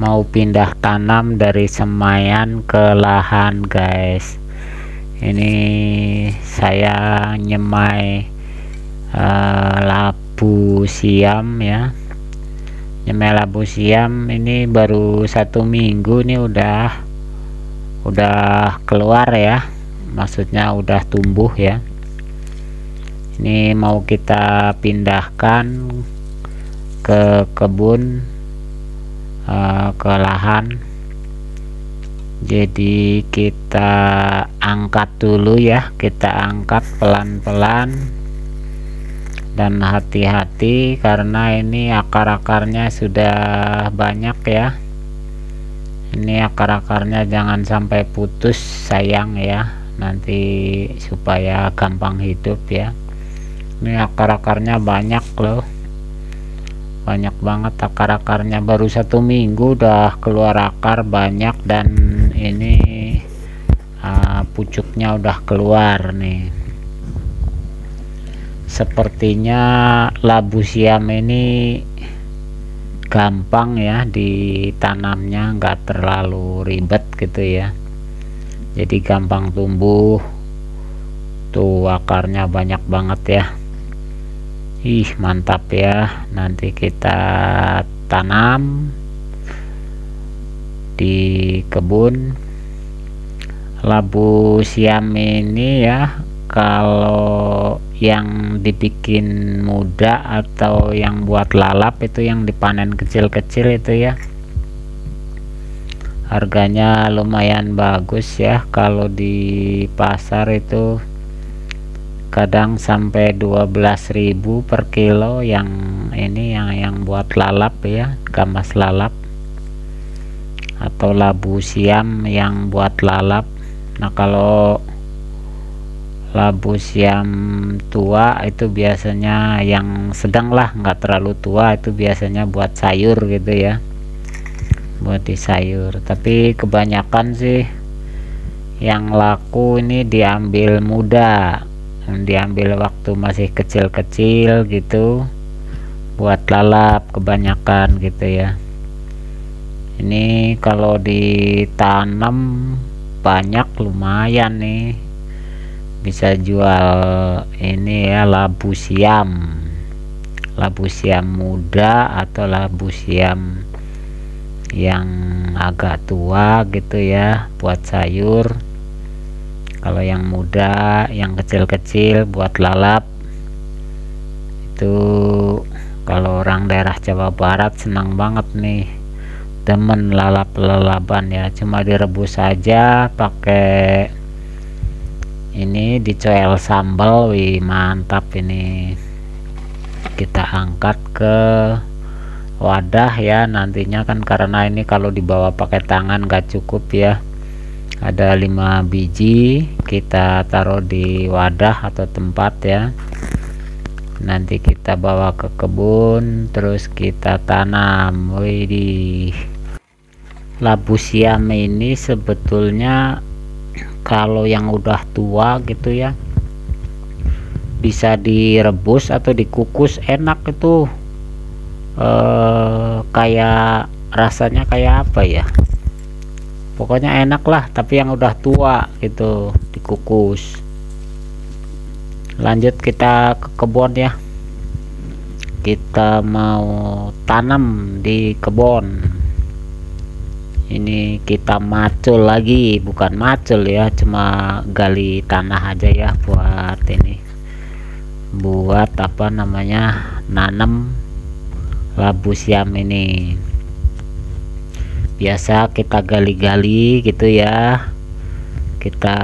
mau pindah tanam dari semaian ke lahan, guys. Ini saya nyemai labu siam ya. Nyemai labu siam ini baru 1 minggu nih udah keluar ya, maksudnya udah tumbuh ya. Ini mau kita pindahkan ke kebun, ke lahan. Jadi kita angkat dulu ya, kita angkat pelan-pelan dan hati-hati karena ini akar-akarnya sudah banyak ya. Ini akar-akarnya jangan sampai putus, sayang ya, nanti supaya gampang hidup ya. Ini akar-akarnya banyak loh, banyak banget akar-akarnya, baru 1 minggu udah keluar akar banyak. Dan ini pucuknya udah keluar nih. Sepertinya labu siam ini gampang ya ditanamnya, nggak terlalu ribet gitu ya, jadi gampang tumbuh. Tuh akarnya banyak banget ya. Ih, mantap ya. Nanti kita tanam di kebun. Labu siam ini ya, kalau yang dibikin muda atau yang buat lalap itu yang dipanen kecil-kecil itu ya, harganya lumayan bagus ya. Kalau di pasar itu kadang sampai 12.000 per kilo yang ini, yang buat lalap ya, gamas lalap atau labu siam yang buat lalap. Nah, kalau labu siam tua itu biasanya yang sedang lah, nggak terlalu tua, itu biasanya buat sayur gitu ya, buat di sayur. Tapi kebanyakan sih yang laku ini diambil muda, diambil waktu masih kecil-kecil gitu, buat lalap kebanyakan gitu ya. Ini kalau ditanam banyak lumayan nih, bisa jual ini ya, labu siam muda atau labu siam yang agak tua gitu ya, buat sayur. Kalau yang muda, yang kecil-kecil buat lalap itu, kalau orang daerah Jawa Barat senang banget nih, demen lalap-lalapan ya. Cuma direbus aja pakai ini, dicoel sambal, wih mantap. Ini kita angkat ke wadah ya nantinya kan, karena ini kalau dibawa pakai tangan gak cukup ya. Ada 5 biji, kita taruh di wadah atau tempat ya. Nanti kita bawa ke kebun, terus kita tanam. Wih, labu siam ini sebetulnya kalau yang udah tua gitu ya, bisa direbus atau dikukus, enak itu. Kayak rasanya kayak apa ya, pokoknya enak lah. Tapi yang udah tua gitu dikukus. Lanjut kita ke kebun ya, kita mau tanam di kebun. Ini kita macul lagi, bukan macul ya, cuma gali tanah aja ya, buat ini, buat apa namanya, nanam labu siam ini. Biasa kita gali-gali gitu ya, kita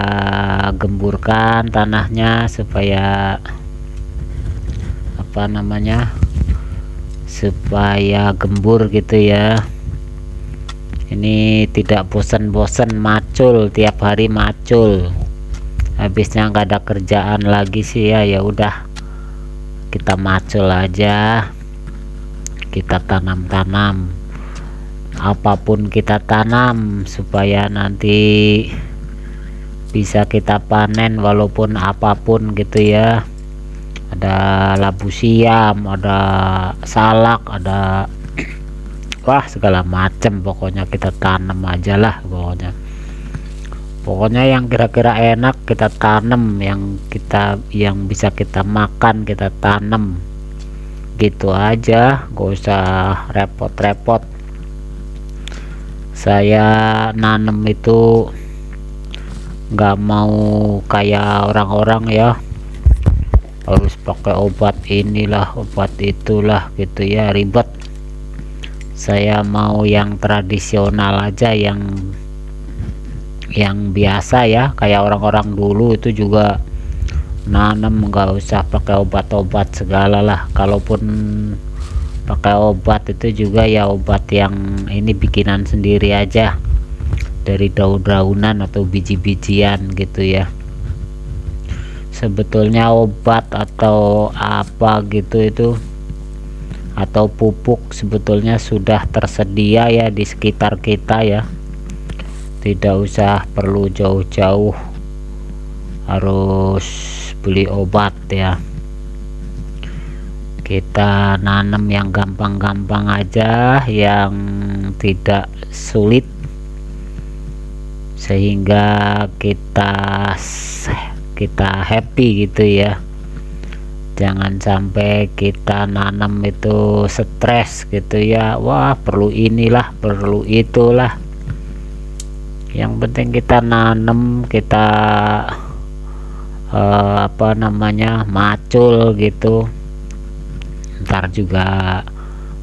gemburkan tanahnya supaya apa namanya, supaya gembur gitu ya. Ini tidak bosan-bosan macul, tiap hari macul. Habisnya nggak ada kerjaan lagi sih ya, ya udah kita macul aja, kita tanam-tanam. Apapun kita tanam supaya nanti bisa kita panen walaupun apapun gitu ya. Ada labu siam, ada salak, ada wah segala macam, pokoknya kita tanam aja lah, pokoknya yang kira-kira enak kita tanam, yang bisa kita makan kita tanam, gitu aja, gak usah repot-repot. Saya nanam itu nggak mau kayak orang-orang ya, harus pakai obat inilah obat itulah gitu ya, ribet. Saya mau yang tradisional aja, yang biasa ya, kayak orang-orang dulu itu juga nanam nggak usah pakai obat-obat segala lah. Kalaupun pakai obat itu juga ya obat yang ini bikinan sendiri aja dari daun-daunan atau biji-bijian gitu ya. Sebetulnya obat atau apa gitu itu atau pupuk sebetulnya sudah tersedia ya di sekitar kita ya, tidak usah perlu jauh-jauh harus beli obat ya. Kita nanam yang gampang-gampang aja, yang tidak sulit, sehingga kita happy gitu ya. Jangan sampai kita nanam itu stres gitu ya, wah perlu inilah perlu itulah. Yang penting kita nanam, kita macul gitu, ntar juga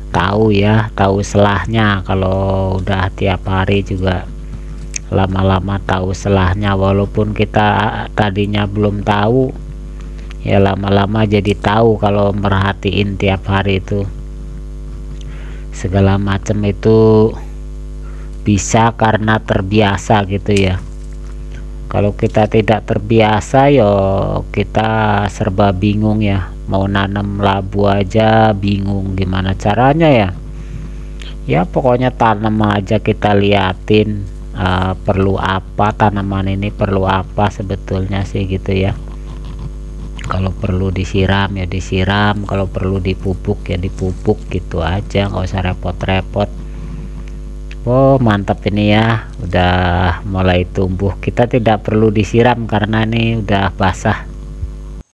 tahu ya, tahu selahnya. Kalau udah tiap hari juga lama-lama tahu selahnya, walaupun kita tadinya belum tahu ya, lama-lama jadi tahu kalau merhatiin tiap hari itu. Segala macam itu bisa karena terbiasa gitu ya. Kalau kita tidak terbiasa ya kita serba bingung ya, mau nanam labu aja bingung gimana caranya ya. Ya pokoknya tanam aja, kita liatin perlu apa, tanaman ini perlu apa sebetulnya sih gitu ya. Kalau perlu disiram ya disiram, kalau perlu dipupuk ya dipupuk, gitu aja, nggak usah repot-repot. Oh mantap ini ya, udah mulai tumbuh. Kita tidak perlu disiram karena ini udah basah.